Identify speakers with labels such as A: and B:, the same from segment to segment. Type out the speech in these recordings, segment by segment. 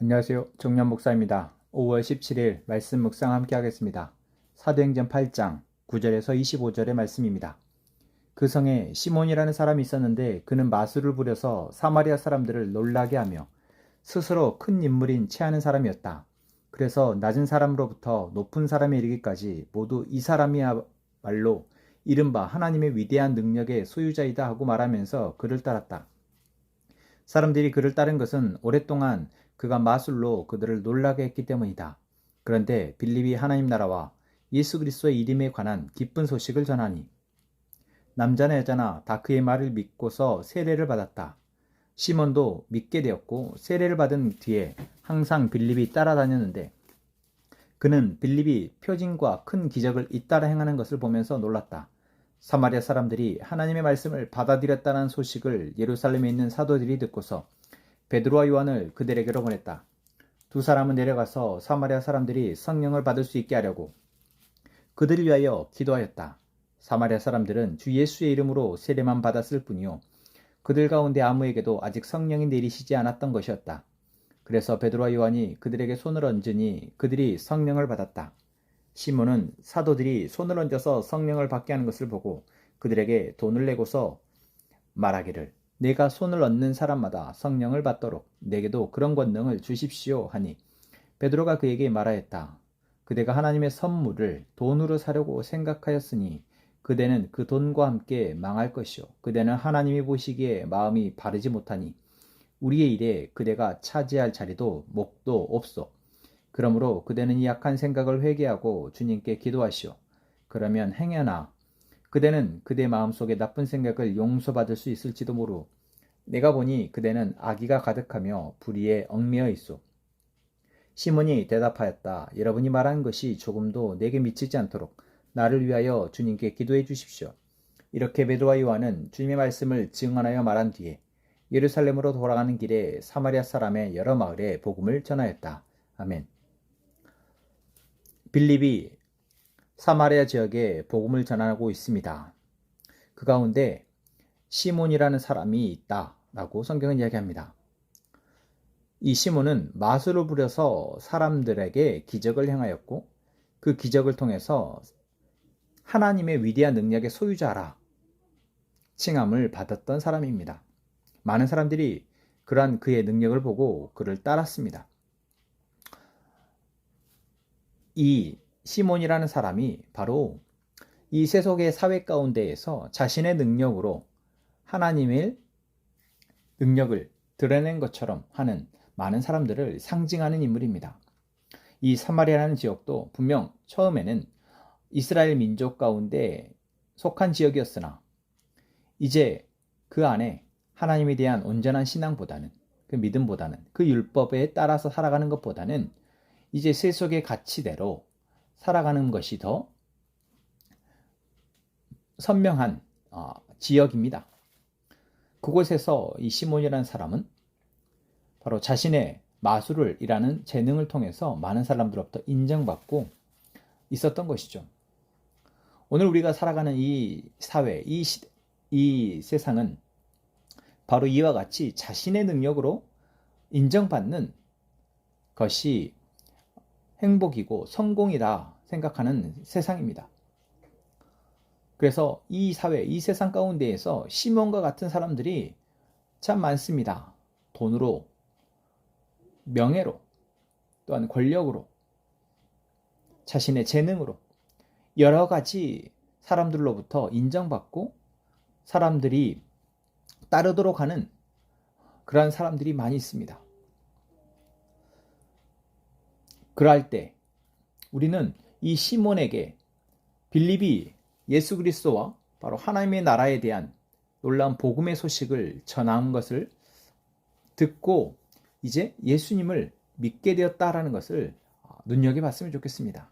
A: 안녕하세요. 정년 목사입니다. 5월 17일 말씀 묵상 함께 하겠습니다. 사도행전 8장 9절에서 25절의 말씀입니다. 그 성에 시몬이라는 사람이 있었는데 그는 마술을 부려서 사마리아 사람들을 놀라게 하며 스스로 큰 인물인 체하는 사람이었다. 그래서 낮은 사람으로부터 높은 사람에 이르기까지 모두 이 사람이야말로 이른바 하나님의 위대한 능력의 소유자이다 하고 말하면서 그를 따랐다. 사람들이 그를 따른 것은 오랫동안 그가 마술로 그들을 놀라게 했기 때문이다. 그런데 빌립이 하나님 나라와 예수 그리스도의 이름에 관한 기쁜 소식을 전하니 남자나 여자나 다 그의 말을 믿고서 세례를 받았다. 시몬도 믿게 되었고 세례를 받은 뒤에 항상 빌립이 따라다녔는데 그는 빌립이 표징과 큰 기적을 잇따라 행하는 것을 보면서 놀랐다. 사마리아 사람들이 하나님의 말씀을 받아들였다는 소식을 예루살렘에 있는 사도들이 듣고서 베드로와 요한을 그들에게로 보냈다. 두 사람은 내려가서 사마리아 사람들이 성령을 받을 수 있게 하려고 그들을 위하여 기도하였다. 사마리아 사람들은 주 예수의 이름으로 세례만 받았을 뿐이요 그들 가운데 아무에게도 아직 성령이 내리시지 않았던 것이었다. 그래서 베드로와 요한이 그들에게 손을 얹으니 그들이 성령을 받았다. 시몬은 사도들이 손을 얹어서 성령을 받게 하는 것을 보고 그들에게 돈을 내고서 말하기를 내가 손을 얹는 사람마다 성령을 받도록 내게도 그런 권능을 주십시오 하니 베드로가 그에게 말하였다. 그대가 하나님의 선물을 돈으로 사려고 생각하였으니 그대는 그 돈과 함께 망할 것이요 그대는 하나님이 보시기에 마음이 바르지 못하니 우리의 일에 그대가 차지할 자리도 목도 없소. 그러므로 그대는 이 악한 생각을 회개하고 주님께 기도하시오. 그러면 행여나 그대는 그대 마음속에 나쁜 생각을 용서받을 수 있을지도 모르. 내가 보니 그대는 악의가 가득하며 불의에 얽매여 있소. 시몬이 대답하였다. 여러분이 말한 것이 조금도 내게 미치지 않도록 나를 위하여 주님께 기도해 주십시오. 이렇게 베드로와 요한은 주님의 말씀을 증언하여 말한 뒤에 예루살렘으로 돌아가는 길에 사마리아 사람의 여러 마을에 복음을 전하였다. 아멘. 빌립이 사마리아 지역에 복음을 전하고 있습니다. 그 가운데 시몬이라는 사람이 있다라고 성경은 이야기합니다. 이 시몬은 마술을 부려서 사람들에게 기적을 행하였고 그 기적을 통해서 하나님의 위대한 능력의 소유자라 칭함을 받았던 사람입니다. 많은 사람들이 그러한 그의 능력을 보고 그를 따랐습니다. 이 시몬이라는 사람이 바로 이 세속의 사회 가운데에서 자신의 능력으로 하나님의 능력을 드러낸 것처럼 하는 많은 사람들을 상징하는 인물입니다. 이 사마리아라는 지역도 분명 처음에는 이스라엘 민족 가운데 속한 지역이었으나 이제 그 안에 하나님에 대한 온전한 신앙보다는 그 믿음보다는 그 율법에 따라서 살아가는 것보다는 이제 세속의 가치대로 살아가는 것이 더 선명한 지역입니다. 그곳에서 이 시몬이라는 사람은 바로 자신의 마술을 일하는 재능을 통해서 많은 사람들로부터 인정받고 있었던 것이죠. 오늘 우리가 살아가는 이 사회, 이 세상은 바로 이와 같이 자신의 능력으로 인정받는 것이 행복이고 성공이다 생각하는 세상입니다. 그래서 이 사회, 이 세상 가운데에서 시몬과 같은 사람들이 참 많습니다. 돈으로, 명예로, 또한 권력으로, 자신의 재능으로 여러 가지 사람들로부터 인정받고 사람들이 따르도록 하는 그러한 사람들이 많이 있습니다. 그럴 때 우리는 이 시몬에게 빌립이 예수 그리스도와 바로 하나님의 나라에 대한 놀라운 복음의 소식을 전한 것을 듣고 이제 예수님을 믿게 되었다라는 것을 눈여겨봤으면 좋겠습니다.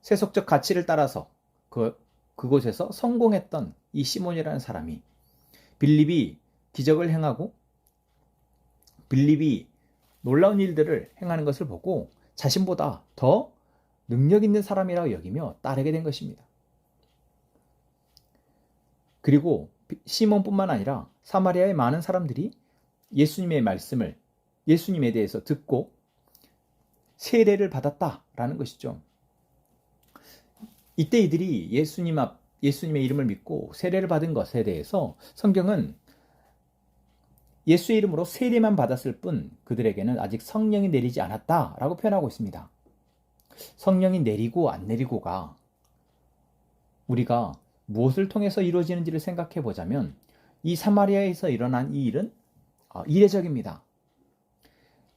A: 세속적 가치를 따라서 그곳에서 성공했던 이 시몬이라는 사람이 빌립이 기적을 행하고 빌립이 놀라운 일들을 행하는 것을 보고 자신보다 더 능력 있는 사람이라고 여기며 따르게 된 것입니다. 그리고 시몬뿐만 아니라 사마리아의 많은 사람들이 예수님의 말씀을 예수님에 대해서 듣고 세례를 받았다라는 것이죠. 이때 이들이 예수님의 이름을 믿고 세례를 받은 것에 대해서 성경은 예수의 이름으로 세례만 받았을 뿐 그들에게는 아직 성령이 내리지 않았다라고 표현하고 있습니다. 성령이 내리고 안 내리고가 우리가 무엇을 통해서 이루어지는지를 생각해 보자면 이 사마리아에서 일어난 이 일은 이례적입니다.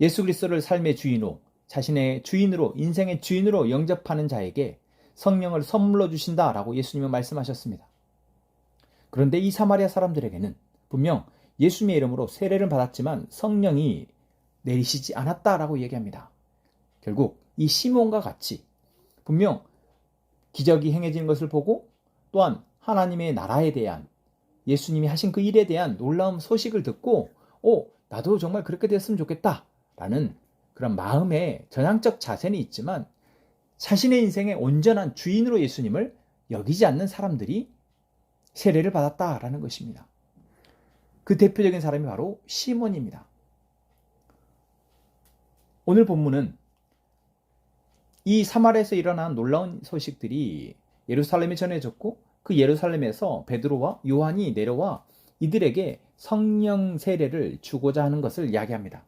A: 예수 그리스도를 삶의 주인으로, 자신의 주인으로, 인생의 주인으로 영접하는 자에게 성령을 선물로 주신다라고 예수님은 말씀하셨습니다. 그런데 이 사마리아 사람들에게는 분명 예수님의 이름으로 세례를 받았지만 성령이 내리시지 않았다라고 얘기합니다. 결국 이 시몬과 같이 분명 기적이 행해지는 것을 보고 또한 하나님의 나라에 대한 예수님이 하신 그 일에 대한 놀라운 소식을 듣고 나도 정말 그렇게 됐으면 좋겠다 라는 그런 마음의 전향적 자세는 있지만 자신의 인생의 온전한 주인으로 예수님을 여기지 않는 사람들이 세례를 받았다라는 것입니다. 그 대표적인 사람이 바로 시몬입니다. 오늘 본문은 이 사마리아에서 일어난 놀라운 소식들이 예루살렘에 전해졌고 그 예루살렘에서 베드로와 요한이 내려와 이들에게 성령 세례를 주고자 하는 것을 이야기합니다.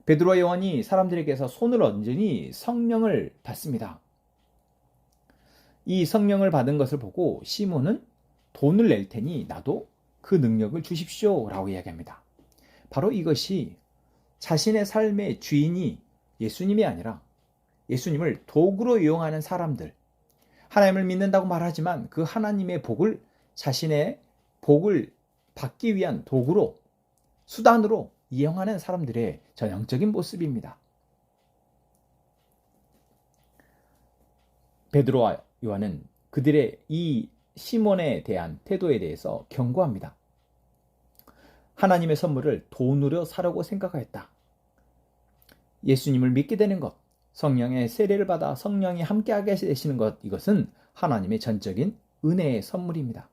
A: 베드로와 요한이 사람들에게서 손을 얹으니 성령을 받습니다. 이 성령을 받은 것을 보고 시몬은 돈을 낼 테니 나도 그 능력을 주십시오 라고 이야기합니다. 바로 이것이 자신의 삶의 주인이 예수님이 아니라 예수님을 도구로 이용하는 사람들, 하나님을 믿는다고 말하지만 그 하나님의 복을 자신의 복을 받기 위한 도구로, 수단으로 이용하는 사람들의 전형적인 모습입니다. 베드로와 요한은 그들의 이 시몬에 대한 태도에 대해서 경고합니다. 하나님의 선물을 돈으로 사려고 생각하였다. 예수님을 믿게 되는 것, 성령의 세례를 받아 성령이 함께하게 되시는 것, 이것은 하나님의 전적인 은혜의 선물입니다.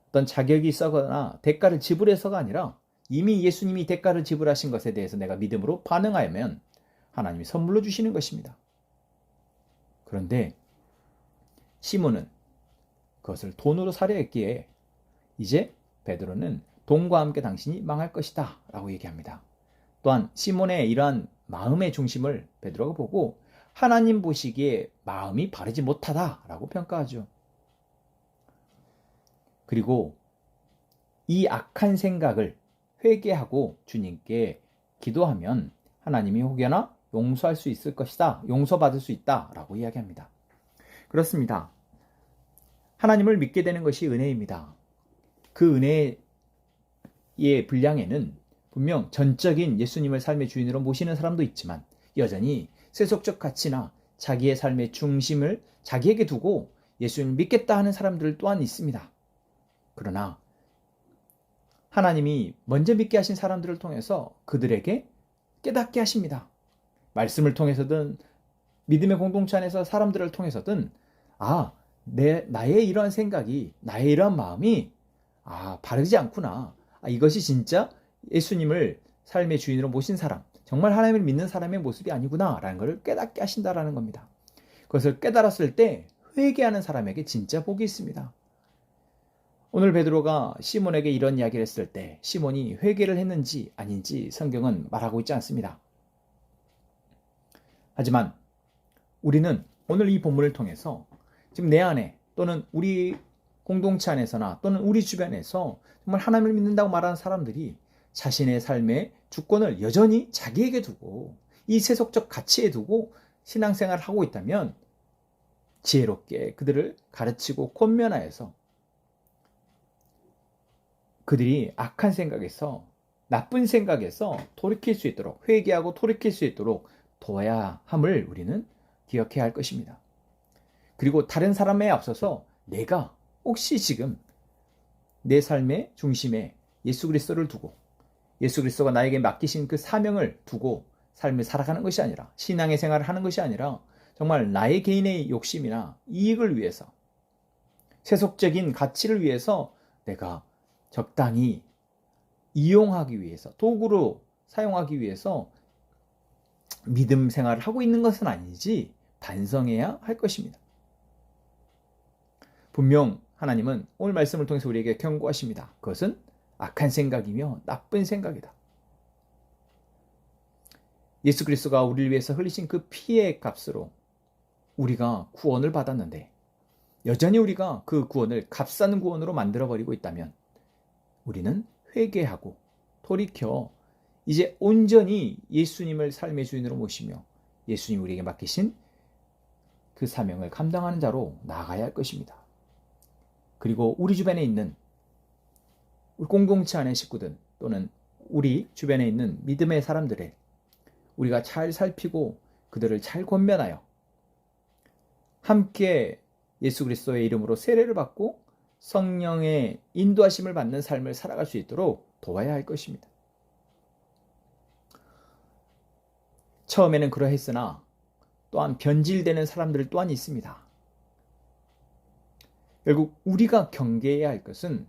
A: 어떤 자격이 있거나 대가를 지불해서가 아니라 이미 예수님이 대가를 지불하신 것에 대해서 내가 믿음으로 반응하면 하나님이 선물로 주시는 것입니다. 그런데 시몬은 그것을 돈으로 사려 했기에 이제 베드로는 돈과 함께 당신이 망할 것이다 라고 얘기합니다. 또한 시몬의 이러한 마음의 중심을 베드로가 보고 하나님 보시기에 마음이 바르지 못하다라고 평가하죠. 그리고 이 악한 생각을 회개하고 주님께 기도하면 하나님이 혹여나 용서할 수 있을 것이다, 용서받을 수 있다라고 이야기합니다. 그렇습니다. 하나님을 믿게 되는 것이 은혜입니다. 그 은혜의 분량에는 분명 전적인 예수님을 삶의 주인으로 모시는 사람도 있지만 여전히 세속적 가치나 자기의 삶의 중심을 자기에게 두고 예수님을 믿겠다 하는 사람들 또한 있습니다. 그러나 하나님이 먼저 믿게 하신 사람들을 통해서 그들에게 깨닫게 하십니다. 말씀을 통해서든 믿음의 공동체 안에서 사람들을 통해서든 나의 이러한 생각이, 나의 이러한 마음이 바르지 않구나. 이것이 진짜 예수님을 삶의 주인으로 모신 사람, 정말 하나님을 믿는 사람의 모습이 아니구나 라는 것을 깨닫게 하신다라는 겁니다. 그것을 깨달았을 때 회개하는 사람에게 진짜 복이 있습니다. 오늘 베드로가 시몬에게 이런 이야기를 했을 때 시몬이 회개를 했는지 아닌지 성경은 말하고 있지 않습니다. 하지만 우리는 오늘 이 본문을 통해서 지금 내 안에 또는 우리 공동체 안에서나 또는 우리 주변에서 정말 하나님을 믿는다고 말하는 사람들이 자신의 삶의 주권을 여전히 자기에게 두고 이 세속적 가치에 두고 신앙생활을 하고 있다면 지혜롭게 그들을 가르치고 권면하여서 그들이 악한 생각에서, 나쁜 생각에서 돌이킬 수 있도록, 회개하고 돌이킬 수 있도록 도와야 함을 우리는 기억해야 할 것입니다. 그리고 다른 사람에 앞서서 내가 혹시 지금 내 삶의 중심에 예수 그리스도를 두고 예수 그리스도가 나에게 맡기신 그 사명을 두고 삶을 살아가는 것이 아니라, 신앙의 생활을 하는 것이 아니라 정말 나의 개인의 욕심이나 이익을 위해서, 세속적인 가치를 위해서 내가 적당히 이용하기 위해서, 도구로 사용하기 위해서 믿음 생활을 하고 있는 것은 아니지 반성해야 할 것입니다. 분명 하나님은 오늘 말씀을 통해서 우리에게 경고하십니다. 그것은 악한 생각이며 나쁜 생각이다. 예수 그리스도가 우리를 위해서 흘리신 그 피의 값으로 우리가 구원을 받았는데 여전히 우리가 그 구원을 값싼 구원으로 만들어버리고 있다면 우리는 회개하고 돌이켜 이제 온전히 예수님을 삶의 주인으로 모시며 예수님 우리에게 맡기신 그 사명을 감당하는 자로 나아가야 할 것입니다. 그리고 우리 주변에 있는 우리 공동체 안의 식구들 또는 우리 주변에 있는 믿음의 사람들을 우리가 잘 살피고 그들을 잘 권면하여 함께 예수 그리스도의 이름으로 세례를 받고 성령의 인도하심을 받는 삶을 살아갈 수 있도록 도와야 할 것입니다. 처음에는 그러했으나 또한 변질되는 사람들 또한 있습니다. 결국 우리가 경계해야 할 것은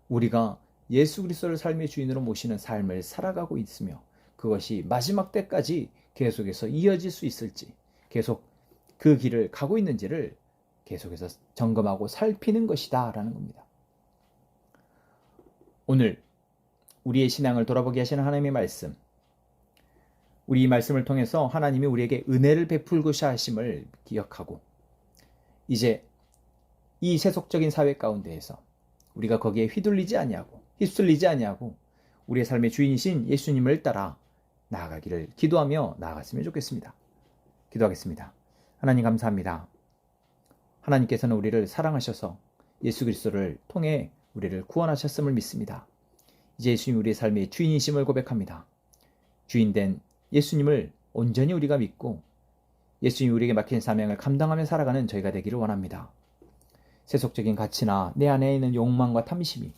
A: 우리가 예수 그리스도를 삶의 주인으로 모시는 삶을 살아가고 있으며 그것이 마지막 때까지 계속해서 이어질 수 있을지, 계속 그 길을 가고 있는지를 계속해서 점검하고 살피는 것이다 라는 겁니다. 오늘 우리의 신앙을 돌아보게 하시는 하나님의 말씀, 우리 이 말씀을 통해서 하나님이 우리에게 은혜를 베풀고자 하심을 기억하고 이제 이 세속적인 사회 가운데에서 우리가 거기에 휩쓸리지 아니하고 우리의 삶의 주인이신 예수님을 따라 나아가기를 기도하며 나아갔으면 좋겠습니다. 기도하겠습니다. 하나님 감사합니다. 하나님께서는 우리를 사랑하셔서 예수 그리스도를 통해 우리를 구원하셨음을 믿습니다. 이제 예수님 우리의 삶의 주인이심을 고백합니다. 주인된 예수님을 온전히 우리가 믿고 예수님이 우리에게 맡긴 사명을 감당하며 살아가는 저희가 되기를 원합니다. 세속적인 가치나 내 안에 있는 욕망과 탐심이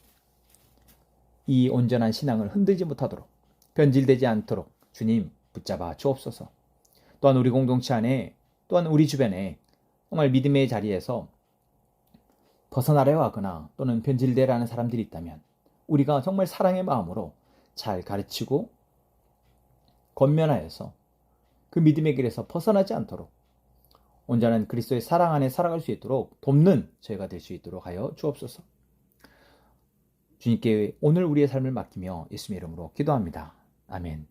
A: 이 온전한 신앙을 흔들지 못하도록 변질되지 않도록 주님 붙잡아 주옵소서. 또한 우리 공동체 안에 또한 우리 주변에 정말 믿음의 자리에서 벗어나려고 하거나 또는 변질되라는 사람들이 있다면 우리가 정말 사랑의 마음으로 잘 가르치고 권면하여서 그 믿음의 길에서 벗어나지 않도록 온전한 그리스도의 사랑 안에 살아갈 수 있도록 돕는 저희가 될 수 있도록 하여 주옵소서. 주님께 오늘 우리의 삶을 맡기며 예수님의 이름으로 기도합니다. 아멘.